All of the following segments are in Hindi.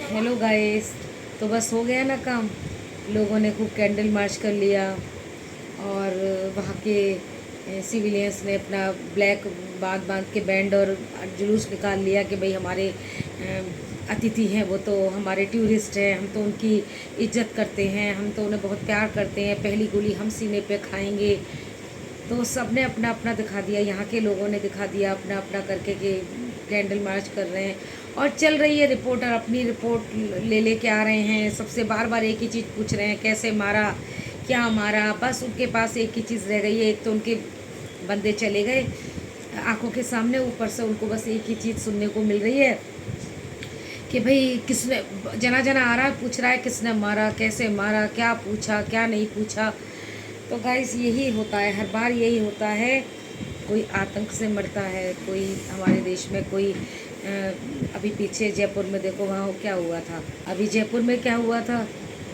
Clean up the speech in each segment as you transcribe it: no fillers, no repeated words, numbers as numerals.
Hello guys. तो बस हो गया ना काम। लोगों ने खूब कैंडल मार्च कर लिया और वहाँ के सिविलियंस ने अपना ब्लैक बांध बांध के बैंड और जुलूस निकाल लिया कि भाई हमारे अतिथि हैं, वो तो हमारे टूरिस्ट हैं, हम तो उनकी इज्जत करते हैं, हम तो उन्हें बहुत प्यार करते हैं, पहली गोली हम सीने पे खाएंगे। तो सब ने अपना अपना दिखा दिया, यहाँ के लोगों ने दिखा दिया अपना अपना करके कि कैंडल मार्च कर रहे हैं। और चल रही है रिपोर्टर अपनी रिपोर्ट ले लेके आ रहे हैं, सबसे बार बार एक ही चीज़ पूछ रहे हैं, कैसे मारा, क्या मारा। बस उनके पास एक ही चीज़ रह गई है, एक तो उनके बंदे चले गए आंखों के सामने, ऊपर से उनको बस एक ही चीज़ सुनने को मिल रही है कि भाई किसने, जना जना आ रहा है पूछ रहा है किसने मारा, कैसे मारा, क्या पूछा क्या नहीं पूछा। तो गाइस यही होता है, हर बार यही होता है। कोई आतंक से मरता है, कोई हमारे देश में कोई अभी पीछे जयपुर में देखो वहाँ क्या हुआ था, अभी जयपुर में क्या हुआ था,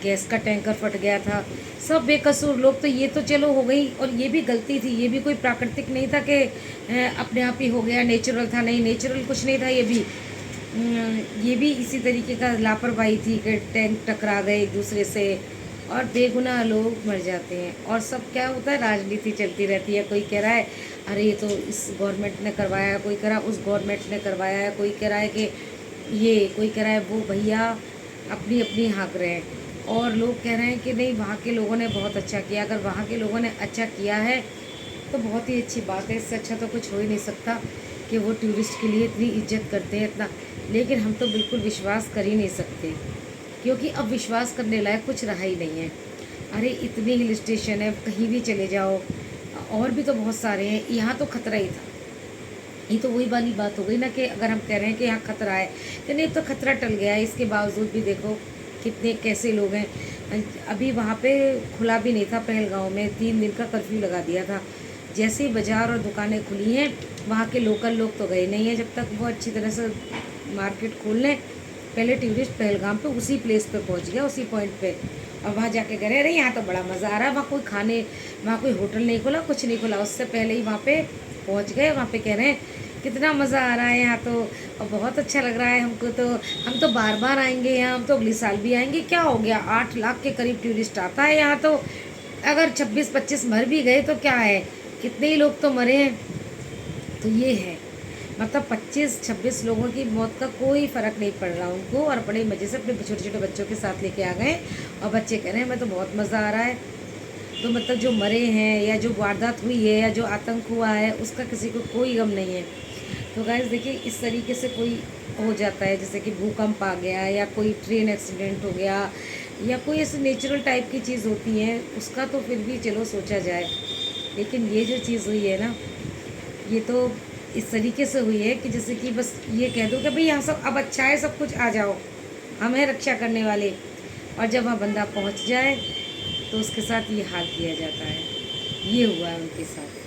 गैस का टैंकर फट गया था। सब बेकसूर लोग, तो ये तो चलो हो गई, और ये भी गलती थी, ये भी कोई प्राकृतिक नहीं था कि अपने आप ही हो गया, नेचुरल था, नहीं नेचुरल कुछ नहीं था। ये भी इसी तरीके का लापरवाही थी कि टैंक टकरा गए एक दूसरे से और बेगुनाह लोग मर जाते हैं। और सब क्या होता है, राजनीति चलती रहती है। कोई कह रहा है अरे ये तो इस गवर्नमेंट ने करवाया, कोई कह रहा है उस गवर्नमेंट ने करवाया है, कोई कह रहा है कि ये, कोई कह रहा है वो। भैया अपनी अपनी हाँक रहे हैं और लोग कह रहे हैं कि नहीं वहाँ के लोगों ने बहुत अच्छा किया। अगर वहाँ के लोगों ने अच्छा किया है तो बहुत ही अच्छी बात है, इससे अच्छा तो कुछ हो ही नहीं सकता कि वो टूरिस्ट के लिए इतनी इज्जत करते हैं इतना। लेकिन हम तो बिल्कुल विश्वास कर ही नहीं सकते, क्योंकि अब विश्वास करने लायक कुछ रहा ही नहीं है। अरे इतने हिल स्टेशन है, कहीं भी चले जाओ, और भी तो बहुत सारे हैं, यहाँ तो खतरा ही था। ये तो वही वाली बात हो गई ना कि अगर हम कह रहे हैं कि यहाँ खतरा है तो नहीं, तो खतरा टल गया है, इसके बावजूद भी देखो कितने कैसे लोग हैं। अभी वहाँ पे खुला भी नहीं था, पहलगांव में 3 दिन का कर्फ्यू लगा दिया था। जैसे ही बाज़ार और दुकानें खुली हैं, वहाँ के लोकल लोग तो गए नहीं हैं जब तक वो अच्छी तरह से मार्केट खोल लें। पहले टूरिस्ट पहलगाम पे उसी प्लेस पे पहुँच गया, उसी पॉइंट पे, और वहाँ जाके कह रहे अरे यहाँ तो बड़ा मज़ा आ रहा है। वहाँ कोई खाने, वहाँ कोई होटल नहीं खुला, कुछ नहीं खुला, उससे पहले ही वहाँ पे पहुँच गए। वहाँ पे कह रहे हैं कितना मज़ा आ रहा है यहाँ तो, और बहुत अच्छा लग रहा है हमको तो, हम तो बार बार आएंगे यहाँ, हम तो अगले साल भी आएंगे। क्या हो गया, 8 लाख के करीब टूरिस्ट आता है यहाँ तो, अगर 26-25 मर भी गए तो क्या है, कितने ही लोग तो मरे हैं। तो ये है, मतलब 25-26 लोगों की मौत का कोई फ़र्क नहीं पड़ रहा उनको, और बड़े मज़े से अपने छोटे छोटे बच्चों के साथ लेके आ गए। और बच्चे कह रहे हैं मैं तो बहुत मज़ा आ रहा है। तो मतलब जो मरे हैं या जो वारदात हुई है या जो आतंक हुआ है, उसका किसी को कोई गम नहीं है। तो गाइस देखिए, इस तरीके से कोई हो जाता है, जैसे कि भूकंप आ गया या कोई ट्रेन एक्सीडेंट हो गया या कोई ऐसे नेचुरल टाइप की चीज़ होती है, उसका तो फिर भी चलो सोचा जाए। लेकिन ये जो चीज़ हुई है ना, ये तो इस तरीके से हुई है कि जैसे कि बस ये कह दो कि भाई यहाँ सब अब अच्छा है, सब कुछ आ जाओ, हम हैं रक्षा करने वाले। और जब वहाँ बंदा पहुँच जाए तो उसके साथ ये हाल किया जाता है। ये हुआ है उनके साथ।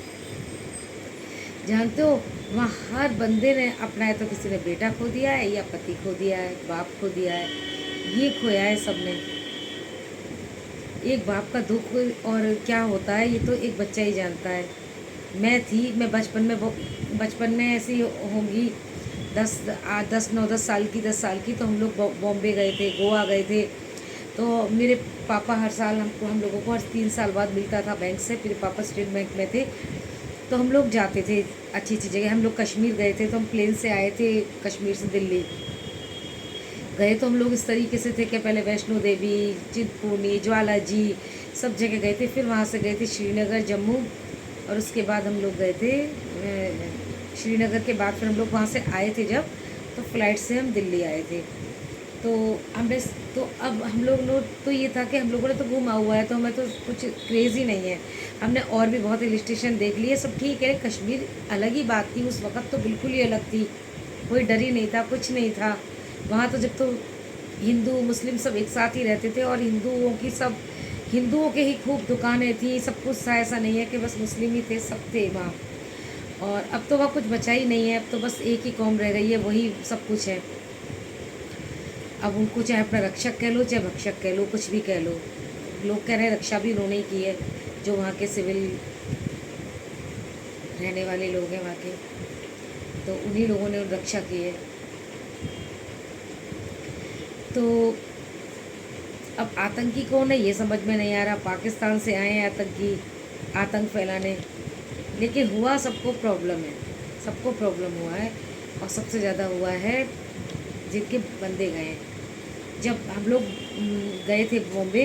जानते हो, वहाँ हर बंदे ने अपना, है तो किसी ने बेटा खो दिया है या पति खो दिया है, बाप खो दिया है, ये खोया है सबने। एक बाप का दुख और क्या होता है ये तो एक बच्चा ही जानता है। मैं बचपन में, वो बचपन में ऐसी होंगी, 10 9 10 साल की, 10 साल की, तो हम लोग बॉम्बे गए थे, गोवा गए थे। तो मेरे पापा हर साल हम लोगों को हर 3 साल बाद मिलता था बैंक से, मेरे पापा स्टेट बैंक में थे। तो हम लोग जाते थे अच्छी अच्छी जगह। हम लोग कश्मीर गए थे, तो हम प्लेन से आए थे, कश्मीर से दिल्ली गए। तो हम लोग इस तरीके से थे कि पहले वैष्णो देवी, चिंतपूर्णी, ज्वाला जी, सब जगह गए थे। फिर वहाँ से गए थे श्रीनगर, जम्मू, और उसके बाद हम लोग गए थे श्रीनगर के बाद फिर हम लोग वहाँ से आए थे जब, तो फ्लाइट से हम दिल्ली आए थे। तो हमने, तो अब हम लोग तो ये था कि हम लोगों ने तो घूमा हुआ है, तो हमें तो कुछ क्रेज़ ही नहीं है। हमने और भी बहुत हिल स्टेशन देख लिए, सब ठीक है। कश्मीर अलग ही बात थी, उस वक्त तो बिल्कुल ही अलग थी, कोई डर ही नहीं था, कुछ नहीं था वहाँ तो। जब तो हिंदू मुस्लिम सब एक साथ ही रहते थे, और हिंदुओं के ही खूब दुकानें थी, सब कुछ था, ऐसा नहीं है कि बस मुस्लिम ही थे, सब थे वहाँ। और अब तो वहाँ कुछ बचा ही नहीं है, अब तो बस एक ही कौम रह गई है, वही सब कुछ है। अब उनको चाहे अपना रक्षक कह लो, चाहे भक्षक कह लो, कुछ भी कह लो। लोग कह रहे हैं रक्षा भी उन्होंने ही की है, जो वहाँ के सिविल रहने वाले लोग हैं वहाँ के, तो उन्हीं लोगों ने रक्षा की है। तो अब आतंकी कौन है ये समझ में नहीं आ रहा। पाकिस्तान से आए हैं आतंकी आतंक फैलाने, लेकिन हुआ सबको प्रॉब्लम है, सबको प्रॉब्लम हुआ है। और सबसे ज़्यादा हुआ है जिनके बंदे गए हैं। जब हम लोग गए थे बॉम्बे,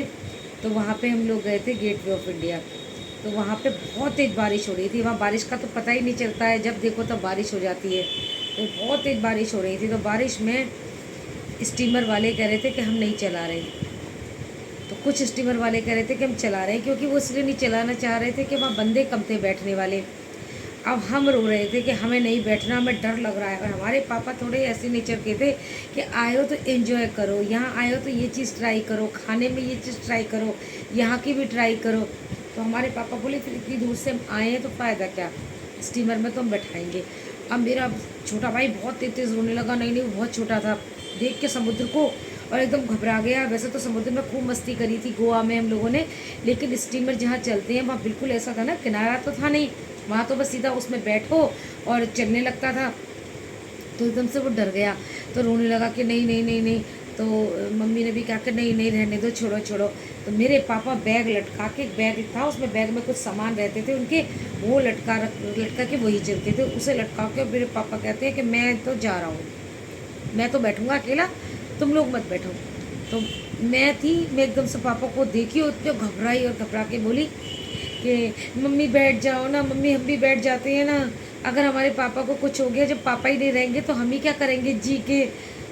तो वहाँ पे हम लोग गए थे गेट वे ऑफ इंडिया। तो वहाँ पे बहुत तेज़ बारिश हो रही थी। वहाँ बारिश का तो पता ही नहीं चलता है, जब देखो तब बारिश हो जाती है। तो बहुत तेज़ बारिश हो रही थी। तो बारिश में स्टीमर वाले कह रहे थे कि हम नहीं चला रहे। तो कुछ स्टीमर वाले कह रहे थे कि हम चला रहे हैं, क्योंकि वो इसलिए नहीं चलाना चाह रहे थे कि वहाँ बंदे कम थे बैठने वाले। अब हम रो रहे थे कि हमें नहीं बैठना, हमें डर लग रहा है। और हमारे पापा थोड़े ऐसे नेचर के थे कि आए हो तो एंजॉय करो, यहाँ आए हो तो ये चीज़ ट्राई करो, खाने में ये चीज़ ट्राई करो, यहाँ की भी ट्राई करो। तो हमारे पापा बोले फिर इतनी दूर से हम आए हैं तो फ़ायदा क्या, स्टीमर में तो हम बैठाएंगे। अब मेरा छोटा भाई बहुत तेज तेज़ रोने लगा। नहीं नहीं, वो बहुत छोटा था, देख के समुद्र को, और एकदम घबरा गया। वैसे तो समुद्र में खूब मस्ती करी थी गोवा में हम लोगों ने, लेकिन स्टीमर जहाँ चलते हैं वहाँ बिल्कुल ऐसा था ना, किनारा तो था नहीं वहाँ, तो बस सीधा उसमें बैठो और चलने लगता था। तो एकदम से वो डर गया, तो रोने लगा कि नहीं नहीं नहीं नहीं। तो मम्मी ने भी कहा कि नहीं नहीं रहने दो, छोड़ो छोड़ो। तो मेरे पापा बैग लटका के, बैग था उसमें, बैग में कुछ सामान रहते थे उनके, वो लटका के वही चलते थे। उसे लटका के मेरे पापा कहते हैं कि मैं तो जा रहा हूँ, मैं तो बैठूंगा अकेला, तुम लोग मत बैठो। तो मैं एकदम से पापा को देखी और इतने घबराई और घबरा के बोली कि मम्मी बैठ जाओ ना, मम्मी हम भी बैठ जाते हैं ना। अगर हमारे पापा को कुछ हो गया, जब पापा ही नहीं रहेंगे तो हम ही क्या करेंगे जी के।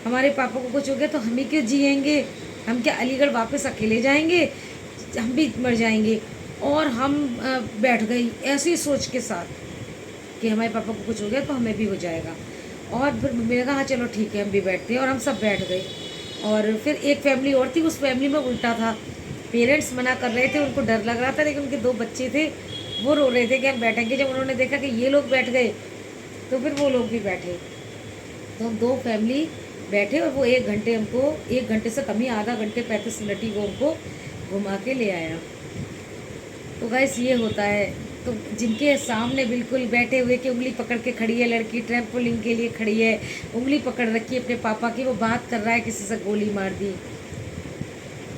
हमारे पापा को कुछ हो गया तो हम ही क्यों जिएंगे, हम क्या अलीगढ़ वापस अकेले जाएंगे, हम भी मर जाएंगे। और हम बैठ गई ऐसी सोच के साथ कि हमारे पापा को कुछ हो गया तो हमें भी हो जाएगा। और फिर मैंने कहा हाँ चलो ठीक है हम भी बैठते हैं, और हम सब बैठ गए। और फिर एक फैमिली और थी, उस फैमिली में उल्टा था, पेरेंट्स मना कर रहे थे, उनको डर लग रहा था, लेकिन उनके 2 बच्चे थे, वो रो रहे थे कि हम बैठेंगे। जब उन्होंने देखा कि ये लोग बैठ गए तो फिर वो लोग भी बैठे। तो हम 2 फैमिली बैठे, और वो 1 घंटे हमको, 1 घंटे से कम ही, आधा घंटे 35 मिनट ही वो हमको घुमा के ले आया। तो गैस ये होता है। तो जिनके सामने बिल्कुल बैठे हुए कि उंगली पकड़ के खड़ी है लड़की, ट्रैम्पोलिन के लिए खड़ी है, उंगली पकड़ रखी है अपने पापा की, वो बात कर रहा है, किसी से गोली मार दी।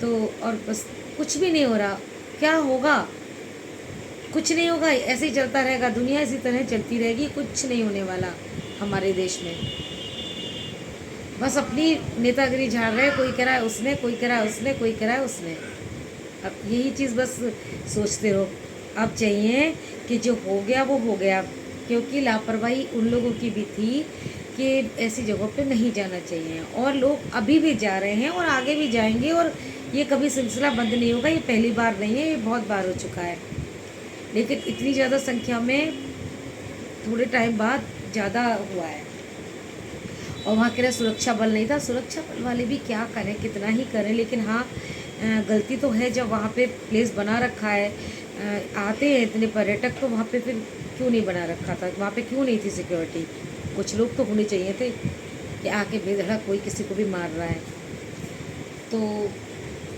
तो और बस कुछ भी नहीं हो रहा, क्या होगा, कुछ नहीं होगा, ऐसे ही चलता रहेगा, दुनिया इसी तरह चलती रहेगी, कुछ नहीं होने वाला हमारे देश में। बस अपनी नेतागिरी झाड़ रहे, कोई कह रहा है उसने, कोई कह रहा है उसने, कोई कह रहा है उसने। अब यही चीज़ बस सोचते रहो। अब चाहिए कि जो हो गया वो हो गया, क्योंकि लापरवाही उन लोगों की भी थी कि ऐसी जगहों पे नहीं जाना चाहिए, और लोग अभी भी जा रहे हैं और आगे भी जाएंगे, और ये कभी सिलसिला बंद नहीं होगा। ये पहली बार नहीं है, ये बहुत बार हो चुका है। लेकिन इतनी ज़्यादा संख्या में थोड़े टाइम बाद ज़्यादा हुआ है। और वहाँ के लिए सुरक्षा बल नहीं था। सुरक्षा बल वाले भी क्या करें, कितना ही करें, लेकिन हाँ गलती तो है। जब वहाँ पे प्लेस बना रखा है, आते हैं इतने पर्यटक, तो वहाँ पे फिर क्यों नहीं बना रखा था, वहाँ पे क्यों नहीं थी सिक्योरिटी। कुछ लोग तो होने चाहिए थे कि आके बेधड़क कोई किसी को भी मार रहा है। तो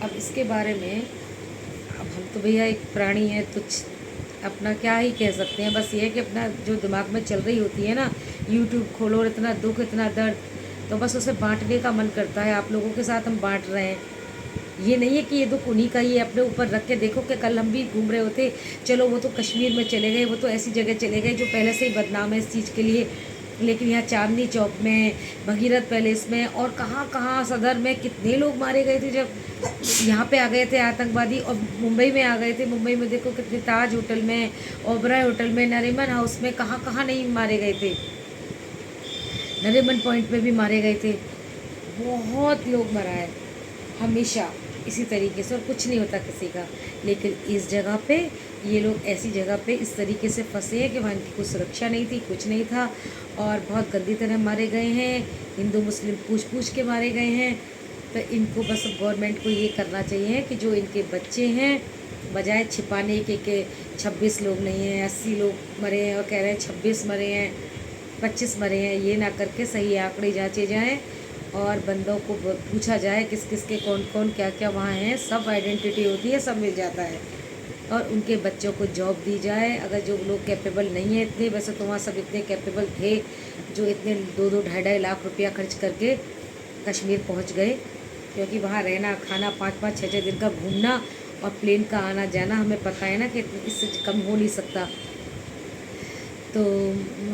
अब इसके बारे में, अब हम तो भैया एक प्राणी है, तो अपना क्या ही कह सकते हैं। बस ये है कि अपना जो दिमाग में चल रही होती है ना, यूट्यूब खोलो और इतना दुख, इतना दर्द, तो बस उसे बांटने का मन करता है। आप लोगों के साथ हम बांट रहे हैं। ये नहीं है कि ये दुख उन्हीं का ही है, अपने ऊपर रख के देखो कि कल हम भी घूम रहे होते, चलो वो तो कश्मीर में चले गए, वो तो ऐसी जगह चले गए जो पहले से ही बदनाम है इस चीज़ के लिए, लेकिन यहाँ चांदनी चौक में, भगीरथ पैलेस में, और कहाँ कहाँ सदर में कितने लोग मारे गए थे जब यहाँ पे आ गए थे आतंकवादी। और मुंबई में आ गए थे, मुंबई में देखो कितने, ताज होटल में, ओबराय होटल में, नरीमन हाउस में, कहाँ कहाँ नहीं मारे गए थे, नरीमन पॉइंट में भी मारे गए थे। बहुत लोग मरा है हमेशा इसी तरीके से, और कुछ नहीं होता किसी का। लेकिन इस जगह पे ये लोग ऐसी जगह पे इस तरीके से फंसे हैं कि वहाँ इनकी कोई सुरक्षा नहीं थी, कुछ नहीं था, और बहुत गंदी तरह मारे गए हैं। हिंदू मुस्लिम पूछ पूछ के मारे गए हैं। तो इनको बस गवर्नमेंट को ये करना चाहिए कि जो इनके बच्चे हैं, बजाय छिपाने के 26 लोग नहीं हैं, 80 लोग मरे हैं, और कह रहे हैं 26 मरे हैं, 25 मरे हैं, ये ना करके सही आंकड़े जांचे जाएँ, और बंदों को पूछा जाए किस किस के कौन कौन क्या क्या वहाँ हैं, सब आइडेंटिटी होती है, सब मिल जाता है। और उनके बच्चों को जॉब दी जाए। अगर जो लोग कैपेबल नहीं है इतने, वैसे तो वहाँ सब इतने कैपेबल थे जो इतने 2-2 ढाई-ढाई लाख रुपया खर्च करके कश्मीर पहुँच गए, क्योंकि वहाँ रहना खाना 5-5 6-6 दिन का घूमना और प्लेन का आना जाना हमें पता है ना कि इससे कम हो नहीं सकता। तो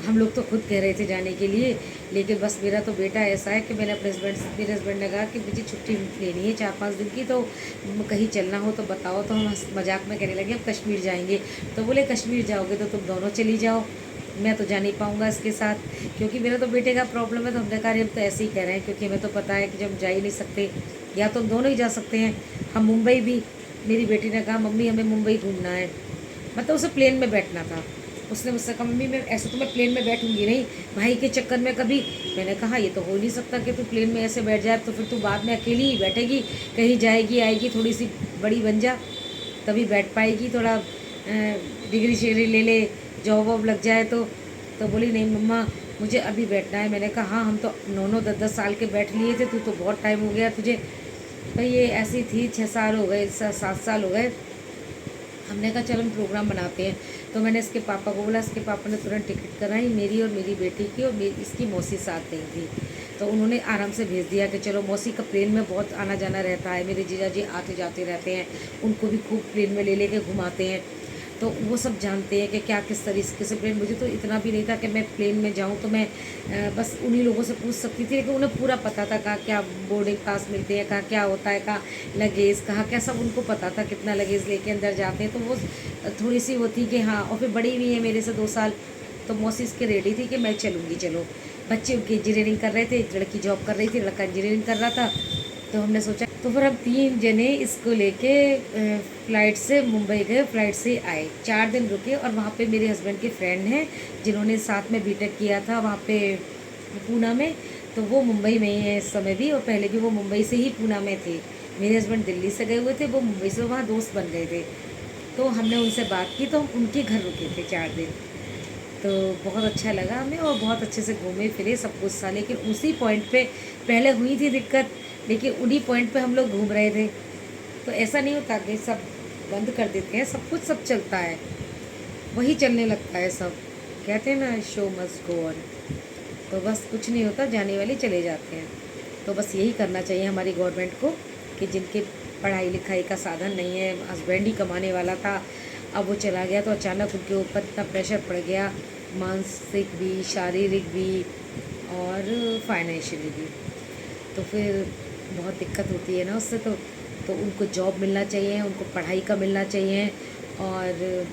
हम लोग तो खुद कह रहे थे जाने के लिए, लेकिन बस मेरा तो बेटा ऐसा है कि मैंने अपने मेरे हस्बैंड ने कहा कि मुझे छुट्टी लेनी है 4-5 दिन की, तो कहीं चलना हो तो बताओ। तो हम मजाक में कहने लगे हम कश्मीर जाएंगे। तो बोले कश्मीर जाओगे तो तुम दोनों चली जाओ, मैं तो जा नहीं पाऊँगा इसके साथ, क्योंकि मेरा तो बेटे का प्रॉब्लम है। तो हमने कहा हम तो ऐसे ही कह रहे हैं, क्योंकि हमें तो पता है कि जब हम जा ही नहीं सकते, या तो हम दोनों ही जा सकते हैं। हम मुंबई भी, मेरी बेटी ने कहा मम्मी हमें मुंबई घूमना है, मतलब उसे प्लेन में बैठना था। उसने मुझसे कहा मम्मी मैं ऐसे तो मैं प्लेन में बैठूंगी नहीं भाई के चक्कर में कभी। मैंने कहा ये तो हो नहीं सकता कि तू प्लेन में ऐसे बैठ जाए, तो फिर तू बाद में अकेली ही बैठेगी, कहीं जाएगी आएगी, थोड़ी सी बड़ी बन जा तभी बैठ पाएगी, थोड़ा डिग्री शिग्री ले ले, जॉब वॉब लग जाए तो बोली नहीं मम्मा मुझे अभी बैठना है। मैंने कहा हाँ हम तो 9-9 10-10 साल के बैठ लिए थे, तू तो बहुत टाइम हो गया तुझे। भाई ये ऐसी थी, 6 साल हो गए, 7 साल हो गए। हमने कहा चलो हम प्रोग्राम बनाते हैं। तो मैंने इसके पापा को बोला, इसके पापा ने तुरंत टिकट कराई मेरी और मेरी बेटी की, और इसकी मौसी साथ गई थी। तो उन्होंने आराम से भेज दिया कि चलो, मौसी का प्लेन में बहुत आना जाना रहता है, मेरे जीजा जी आते जाते रहते हैं, उनको भी खूब प्लेन में ले लेके घुमाते हैं, तो वो सब जानते हैं कि क्या किस तरीके से प्लेन। मुझे तो इतना भी नहीं था कि मैं प्लेन में जाऊं, तो मैं बस उन्हीं लोगों से पूछ सकती थी, लेकिन उन्हें पूरा पता था कहाँ क्या बोर्डिंग पास मिलते हैं, कहाँ क्या होता है, कहाँ लगेज, कहाँ क्या, सब उनको पता था, कितना लगेज लेके अंदर जाते हैं। तो वो थोड़ी सी वो थी कि हाँ, और फिर बड़ी हुई है मेरे से 2 साल, तो मौसी इसके रेडी थी कि मैं चलूँगी चलो। बच्चे उनकी इंजीनियरिंग कर रहे थे, लड़की जॉब कर रही थी, लड़का इंजीनियरिंग कर रहा था। तो हमने सोचा, तो फिर हम 3 जने इसको लेके फ़्लाइट से मुंबई गए, फ़्लाइट से आए, 4 दिन रुके। और वहाँ पे मेरे हस्बैंड के फ्रेंड हैं जिन्होंने साथ में बीटेक किया था वहाँ पे पूना में, तो वो मुंबई में ही है इस समय भी, और पहले भी वो मुंबई से ही पूना में थे। मेरे हस्बैंड दिल्ली से गए हुए थे, वो मुंबई से, वहाँ दोस्त बन गए थे। तो हमने उनसे बात की, तो हम उनके घर रुके थे 4 दिन। तो बहुत अच्छा लगा हमें, और बहुत अच्छे से घूमे फिरे, सब कुछ था। लेकिन उसी पॉइंट पे पहले हुई थी दिक्कत, लेकिन उन्हीं पॉइंट पे हम लोग घूम रहे थे। तो ऐसा नहीं होता कि सब बंद कर देते हैं, सब कुछ सब चलता है, वही चलने लगता है सब। कहते हैं ना शो मस्ट गो ऑन। तो बस कुछ नहीं होता, जाने वाले चले जाते हैं। तो बस यही करना चाहिए हमारी गवर्नमेंट को, कि जिनके पढ़ाई लिखाई का साधन नहीं है, हस्बैंड ही कमाने वाला था, अब वो चला गया, तो अचानक उनके ऊपर इतना प्रेशर पड़ गया, मानसिक भी, शारीरिक भी और फाइनेंशियली भी। तो फिर बहुत दिक्कत होती है ना उससे। तो उनको जॉब मिलना चाहिए, उनको पढ़ाई का मिलना चाहिए, और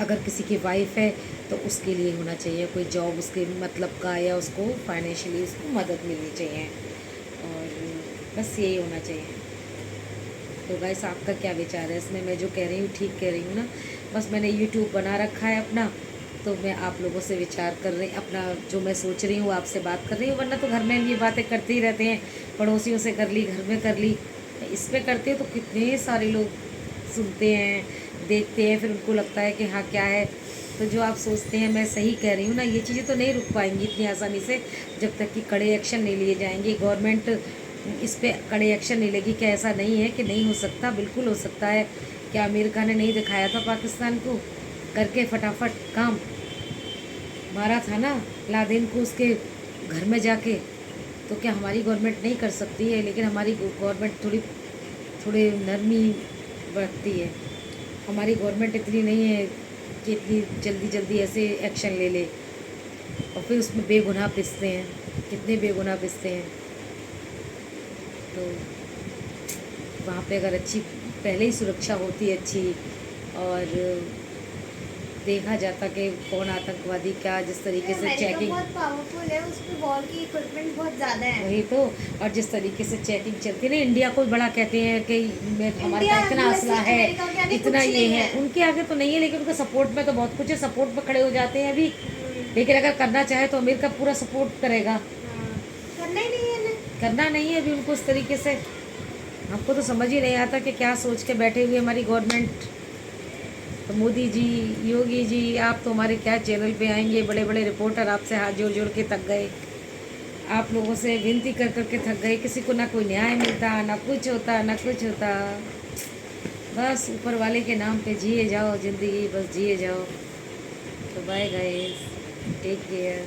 अगर किसी की वाइफ है तो उसके लिए होना चाहिए कोई जॉब उसके मतलब का, या उसको फाइनेंशियली उसको मदद मिलनी चाहिए, और बस यही होना चाहिए। तो गाइस आपका क्या विचार है इसमें? मैं जो कह रही हूँ ठीक कह रही हूँ ना? बस मैंने यूट्यूब बना रखा है अपना, तो मैं आप लोगों से विचार कर रही, अपना जो मैं सोच रही हूँ आपसे बात कर रही हूँ। वरना तो घर में ये बातें करते ही रहते हैं, पड़ोसियों से कर ली, घर में कर ली, इस पर करते हो तो कितने सारे लोग सुनते हैं, देखते हैं, फिर उनको लगता है कि हाँ क्या है। तो जो आप सोचते हैं मैं सही कह रही हूँ ना, ये चीज़ें तो नहीं रुक पाएंगी इतनी आसानी से, जब तक कि कड़े एक्शन नहीं लिए जाएंगे। गवर्नमेंट इस पर कड़े एक्शन नहीं लेगी। क्या ऐसा नहीं है कि नहीं हो सकता? बिल्कुल हो सकता है। क्या आमिर खान ने नहीं दिखाया था पाकिस्तान को करके फटाफट काम? मारा था ना लादेन को उसके घर में जाके। तो क्या हमारी गवर्नमेंट नहीं कर सकती है? लेकिन हमारी गवर्नमेंट थोड़ी नरमी बरतती है। हमारी गवर्नमेंट इतनी नहीं है कि इतनी जल्दी जल्दी ऐसे एक्शन ले ले, और फिर उसमें बेगुनाह पिसते हैं, कितने बेगुनाह पिसते हैं। तो वहाँ पे अगर अच्छी पहले ही सुरक्षा होती अच्छी, और देखा जाता कि कौन आतंकवादी क्या, जिस तरीके से चेकिंग, बहुत पावरफुल है, उस पे वॉर की इक्विपमेंट बहुत ज़्यादा है। वही तो, और जिस तरीके से चेकिंग चलती है ना, इंडिया को बड़ा कहते हैं कि हमारे पास इतना असला है, इतना ये है, उनके आगे तो नहीं है, लेकिन उनके सपोर्ट में तो बहुत कुछ है, सपोर्ट में खड़े हो जाते हैं अभी। लेकिन अगर करना चाहे तो अमेरिका पूरा सपोर्ट करेगा। करना ही नहीं है ना, करना नहीं है अभी उनको इस तरीके से। हमको तो समझ ही नहीं आता कि क्या सोच के बैठे हुए हमारी गवर्नमेंट। तो मोदी जी, योगी जी, आप तो हमारे क्या चैनल पे आएंगे, बड़े बड़े रिपोर्टर आपसे हाथ जोड़ जोड़ के थक गए, आप लोगों से विनती कर कर के थक गए। किसी को ना कोई न्याय मिलता, ना कुछ होता, ना कुछ होता। बस ऊपर वाले के नाम पे जिए जाओ ज़िंदगी, बस जिए जाओ। तो बाय गाइस, टेक केयर।